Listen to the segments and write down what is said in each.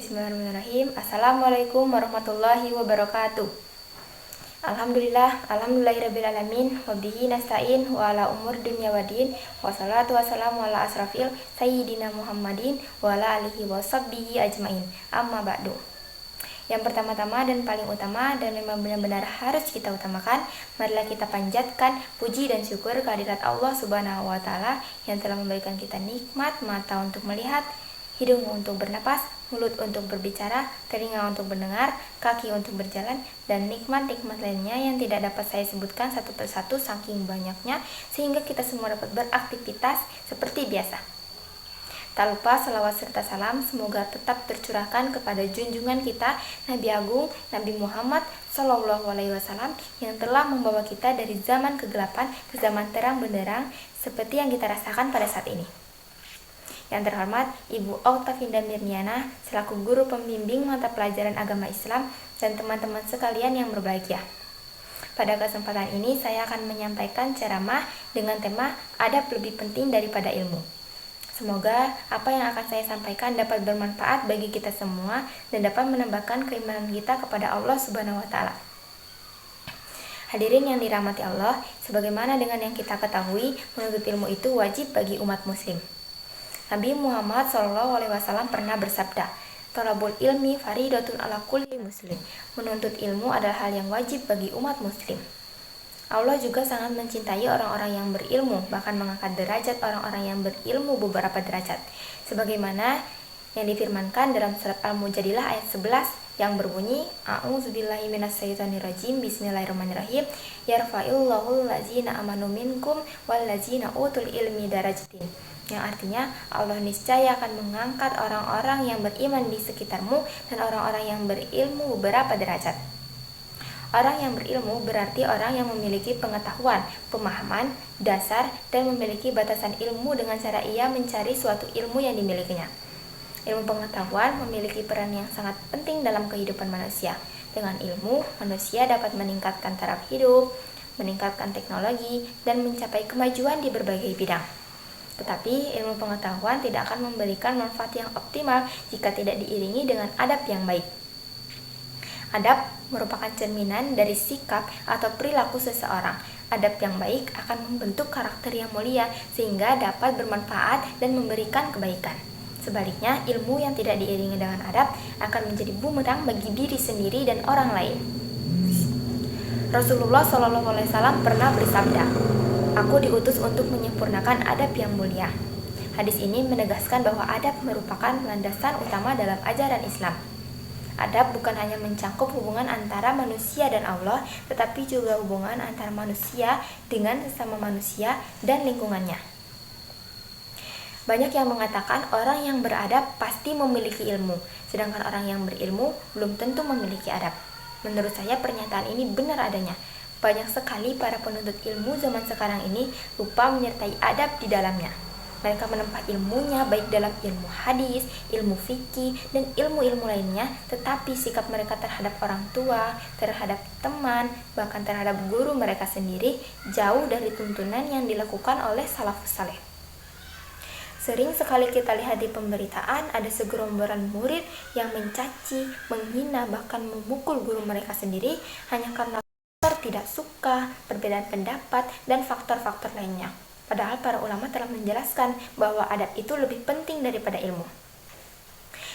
Bismillahirrahmanirrahim. Assalamualaikum warahmatullahi wabarakatuh. Alhamdulillahirrabbilalamin. Wabihi nasta'in wa ala umur dunya wadin. Wassalatu wassalamu ala asrafil sayyidina Muhammadin wa ala alihi wa sahbihi ajmain. Amma ba'du. Yang pertama-tama dan paling utama dan memang benar-benar harus kita utamakan, marilah kita panjatkan puji dan syukur kehadirat Allah Subhanahu wa taala yang telah memberikan kita nikmat mata untuk melihat, hidung untuk bernapas, mulut untuk berbicara, telinga untuk mendengar, kaki untuk berjalan, dan nikmat-nikmat lainnya yang tidak dapat saya sebutkan satu persatu saking banyaknya, sehingga kita semua dapat beraktivitas seperti biasa. Tak lupa salawat serta salam semoga tetap tercurahkan kepada junjungan kita Nabi Agung Nabi Muhammad SAW yang telah membawa kita dari zaman kegelapan ke zaman terang benderang seperti yang kita rasakan pada saat ini. Yang terhormat Ibu Autafinda Mirniana selaku guru pembimbing mata pelajaran agama Islam dan teman-teman sekalian yang berbahagia. Pada kesempatan ini saya akan menyampaikan ceramah dengan tema adab lebih penting daripada ilmu. Semoga apa yang akan saya sampaikan dapat bermanfaat bagi kita semua dan dapat menambahkan keimanan kita kepada Allah Subhanahu wa taala. Hadirin yang dirahmati Allah, sebagaimana dengan yang kita ketahui, menuntut ilmu itu wajib bagi umat muslim. Nabi Muhammad SAW pernah bersabda, "Thalabul ilmi faridatun ala kulli muslim." Menuntut ilmu adalah hal yang wajib bagi umat muslim. Allah juga sangat mencintai orang-orang yang berilmu, bahkan mengangkat derajat orang-orang yang berilmu beberapa derajat. Sebagaimana yang difirmankan dalam surat Al-Mujadilah ayat 11 yang berbunyi, "A'udzubillahi minasyaitonirrajim. Bismillahirrahmanirrahim. Yarfa'illahul ladzina amanu minkum wal ladzina utul ilmi darajatin." Yang artinya Allah niscaya akan mengangkat orang-orang yang beriman di sekitarmu dan orang-orang yang berilmu beberapa derajat. Orang yang berilmu berarti orang yang memiliki pengetahuan, pemahaman, dasar, dan memiliki batasan ilmu dengan cara ia mencari suatu ilmu yang dimilikinya. Ilmu pengetahuan memiliki peran yang sangat penting dalam kehidupan manusia. Dengan ilmu, manusia dapat meningkatkan taraf hidup, meningkatkan teknologi, dan mencapai kemajuan di berbagai bidang. Tetapi ilmu pengetahuan tidak akan memberikan manfaat yang optimal jika tidak diiringi dengan adab yang baik. Adab merupakan cerminan dari sikap atau perilaku seseorang. Adab yang baik akan membentuk karakter yang mulia sehingga dapat bermanfaat dan memberikan kebaikan. Sebaliknya, ilmu yang tidak diiringi dengan adab akan menjadi bumerang bagi diri sendiri dan orang lain. Rasulullah SAW pernah bersabda, "Aku diutus untuk menyempurnakan adab yang mulia." Hadis ini menegaskan bahwa adab merupakan landasan utama dalam ajaran Islam. Adab bukan hanya mencakup hubungan antara manusia dan Allah, tetapi juga hubungan antara manusia dengan sesama manusia dan lingkungannya. Banyak yang mengatakan orang yang beradab pasti memiliki ilmu, sedangkan orang yang berilmu belum tentu memiliki adab. Menurut saya pernyataan ini benar adanya. Banyak sekali para penuntut ilmu zaman sekarang ini lupa menyertai adab di dalamnya. Mereka menempa ilmunya baik dalam ilmu hadis, ilmu fikih, dan ilmu-ilmu lainnya, tetapi sikap mereka terhadap orang tua, terhadap teman, bahkan terhadap guru mereka sendiri jauh dari tuntunan yang dilakukan oleh salafus saleh. Sering sekali kita lihat di pemberitaan ada segerombolan murid yang mencaci, menghina, bahkan memukul guru mereka sendiri hanya karena tidak suka, perbedaan pendapat, dan faktor-faktor lainnya. Padahal para ulama telah menjelaskan bahwa adab itu lebih penting daripada ilmu.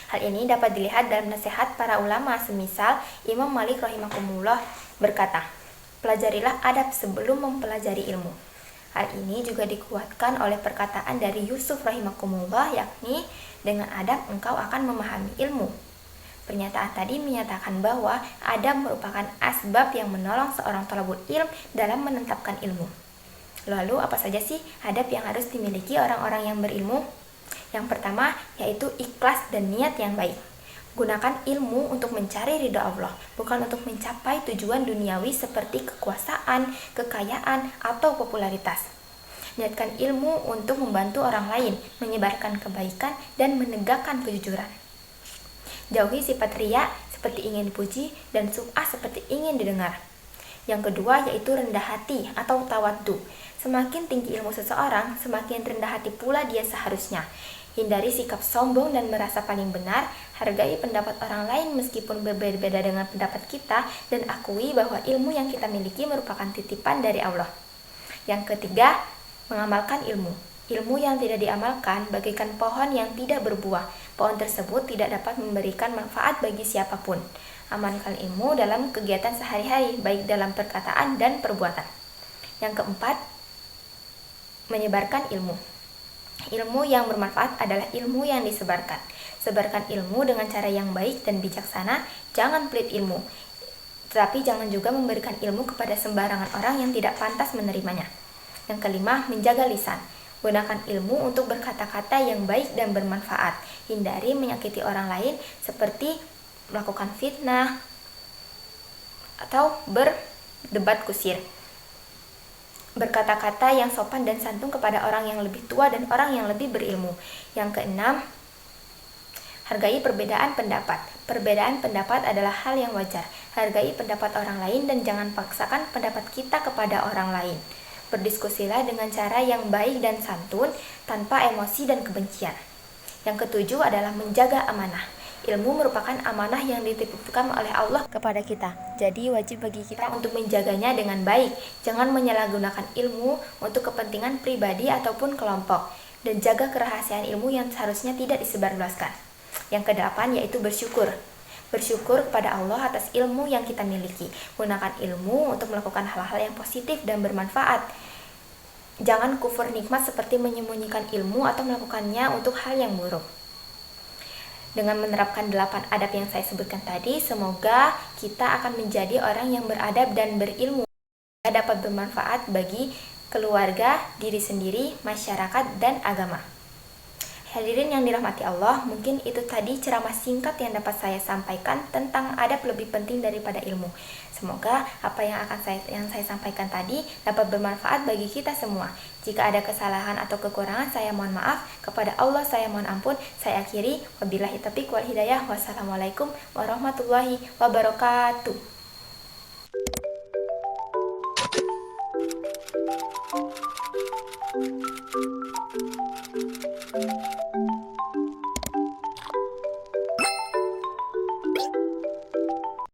Hal ini dapat dilihat dalam nasihat para ulama, semisal Imam Malik rahimahumullah berkata, "Pelajarilah adab sebelum mempelajari ilmu." Hal ini juga dikuatkan oleh perkataan dari Yusuf rahimahumullah, yakni, "Dengan adab engkau akan memahami ilmu." Pernyataan tadi menyatakan bahwa adab merupakan asbab yang menolong seorang thalabul ilm dalam menetapkan ilmu. Lalu apa saja sih adab yang harus dimiliki orang-orang yang berilmu? Yang pertama yaitu ikhlas dan niat yang baik. Gunakan ilmu untuk mencari ridha Allah, bukan untuk mencapai tujuan duniawi seperti kekuasaan, kekayaan, atau popularitas. Niatkan ilmu untuk membantu orang lain, menyebarkan kebaikan, dan menegakkan kejujuran. Jauhi sifat riya seperti ingin dipuji dan sum'ah seperti ingin didengar. Yang kedua yaitu rendah hati atau tawaddu. Semakin tinggi ilmu seseorang, semakin rendah hati pula dia seharusnya. Hindari sikap sombong dan merasa paling benar, hargai pendapat orang lain meskipun berbeda-beda dengan pendapat kita, dan akui bahwa ilmu yang kita miliki merupakan titipan dari Allah. Yang ketiga, mengamalkan ilmu. Ilmu yang tidak diamalkan bagaikan pohon yang tidak berbuah. Pohon tersebut tidak dapat memberikan manfaat bagi siapapun. Amalkan ilmu dalam kegiatan sehari-hari, baik dalam perkataan dan perbuatan. Yang keempat, menyebarkan ilmu. Ilmu yang bermanfaat adalah ilmu yang disebarkan. Sebarkan ilmu dengan cara yang baik dan bijaksana, jangan pelit ilmu. Tetapi jangan juga memberikan ilmu kepada sembarangan orang yang tidak pantas menerimanya. Yang kelima, menjaga lisan. Gunakan ilmu untuk berkata-kata yang baik dan bermanfaat. Hindari menyakiti orang lain seperti melakukan fitnah atau berdebat kusir. Berkata-kata yang sopan dan santun kepada orang yang lebih tua dan orang yang lebih berilmu. Yang keenam, hargai perbedaan pendapat. Perbedaan pendapat adalah hal yang wajar. Hargai pendapat orang lain dan jangan paksakan pendapat kita kepada orang lain. Berdiskusilah dengan cara yang baik dan santun, tanpa emosi dan kebencian. Yang ketujuh adalah menjaga amanah. Ilmu merupakan amanah yang dititipkan oleh Allah kepada kita. Jadi wajib bagi kita untuk menjaganya dengan baik. Jangan menyalahgunakan ilmu untuk kepentingan pribadi ataupun kelompok. Dan jaga kerahasiaan ilmu yang seharusnya tidak disebarluaskan. Yang kedelapan yaitu bersyukur. Bersyukur kepada Allah atas ilmu yang kita miliki. Gunakan ilmu untuk melakukan hal-hal yang positif dan bermanfaat. Jangan kufur nikmat seperti menyembunyikan ilmu atau melakukannya untuk hal yang buruk. Dengan menerapkan 8 adab yang saya sebutkan tadi, semoga kita akan menjadi orang yang beradab dan berilmu, dapat bermanfaat bagi keluarga, diri sendiri, masyarakat, dan agama. Hadirin yang dirahmati Allah, mungkin itu tadi ceramah singkat yang dapat saya sampaikan tentang adab lebih penting daripada ilmu. Semoga apa yang saya sampaikan tadi dapat bermanfaat bagi kita semua. Jika ada kesalahan atau kekurangan, saya mohon maaf. Kepada Allah saya mohon ampun. Saya akhiri. Wabillahi taufiq wal hidayah. Wassalamualaikum warahmatullahi wabarakatuh.